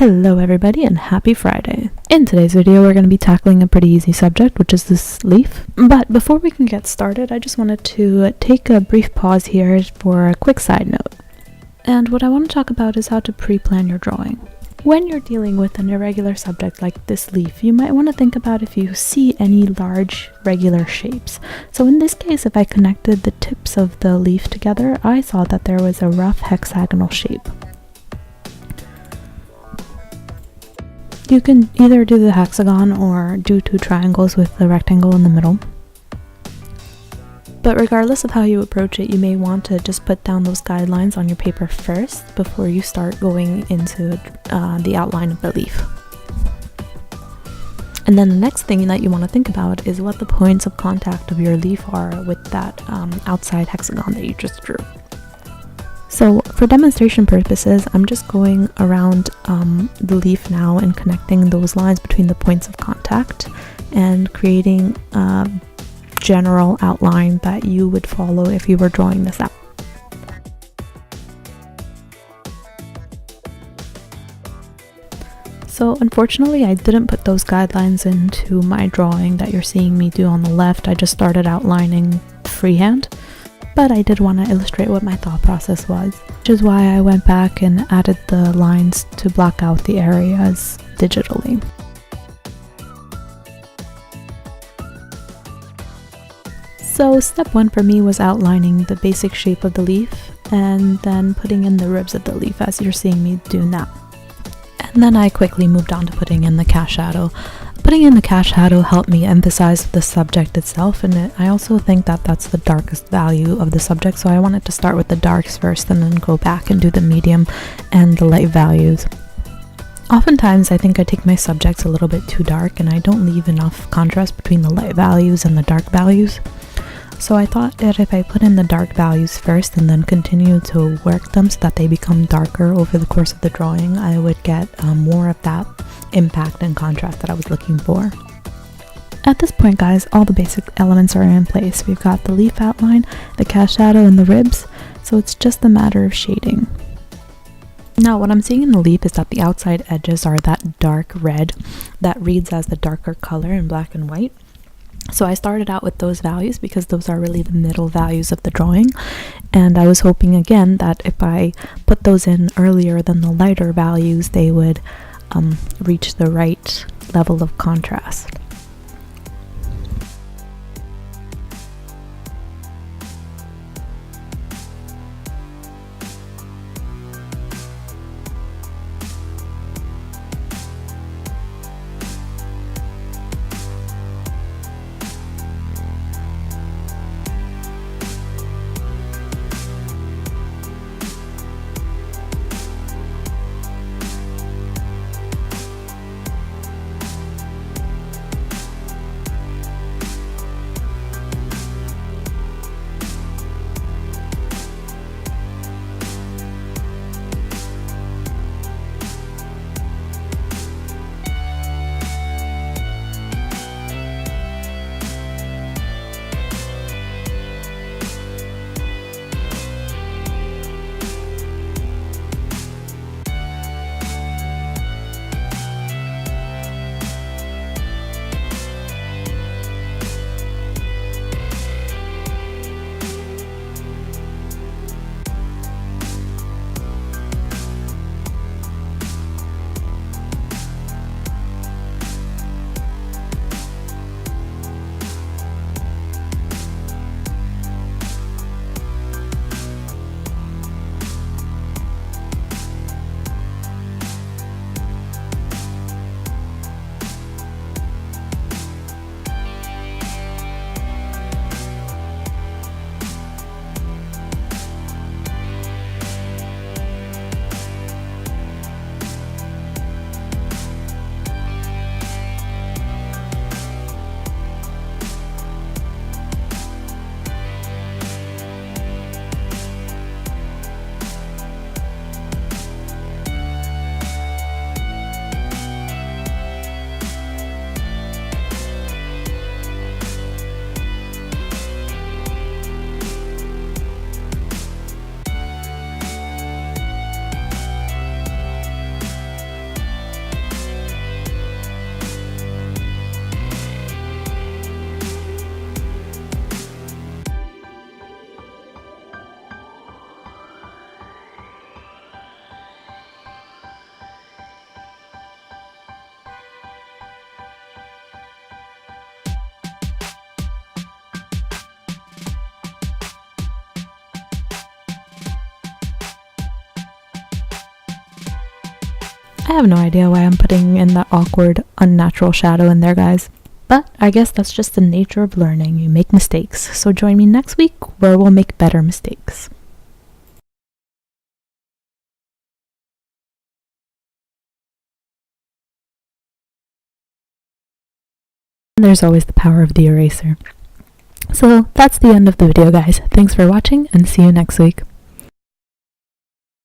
Hello everybody and happy Friday. In today's video we're going to be tackling a pretty easy subject, which is this leaf. But before we can get started, I just wanted to take a brief pause here for a quick side note. And what I want to talk about is how to pre-plan your drawing. When you're dealing with an irregular subject like this leaf, you might want to think about if you see any large regular shapes. So in this case, if I connected the tips of the leaf together, I saw that there was a rough hexagonal shape. You can either do the hexagon or do two triangles with the rectangle in the middle. But regardless of how you approach it, you may want to just put down those guidelines on your paper first before you start going into the outline of the leaf. And then the next thing that you want to think about is what the points of contact of your leaf are with that outside hexagon that you just drew. So for demonstration purposes, I'm just going around the leaf now and connecting those lines between the points of contact and creating a general outline that you would follow if you were drawing this out. So unfortunately, I didn't put those guidelines into my drawing that you're seeing me do on the left. I just started outlining freehand. But I did want to illustrate what my thought process was, which is why I went back and added the lines to block out the areas digitally. So step one for me was outlining the basic shape of the leaf and then putting in the ribs of the leaf as you're seeing me do now. And then I quickly moved on to putting in the cast shadow. Putting in the cast shadow helped me emphasize the subject itself, and I also think that that's the darkest value of the subject, so I wanted to start with the darks first and then go back and do the medium and the light values. Oftentimes I think I take my subjects a little bit too dark and I don't leave enough contrast between the light values and the dark values. So I thought that if I put in the dark values first and then continue to work them so that they become darker over the course of the drawing, I would get more of that impact and contrast that I was looking for. At this point, guys, all the basic elements are in place. We've got the leaf outline, the cast shadow, and the ribs, so it's just a matter of shading. Now, what I'm seeing in the leaf is that the outside edges are that dark red that reads as the darker color in black and white. So I started out with those values because those are really the middle values of the drawing, and I was hoping again that if I put those in earlier than the lighter values, they would reach the right level of contrast. I have no idea why I'm putting in that awkward, unnatural shadow in there, guys. But I guess that's just the nature of learning. You make mistakes. So join me next week where we'll make better mistakes. And there's always the power of the eraser. So that's the end of the video, guys. Thanks for watching and see you next week.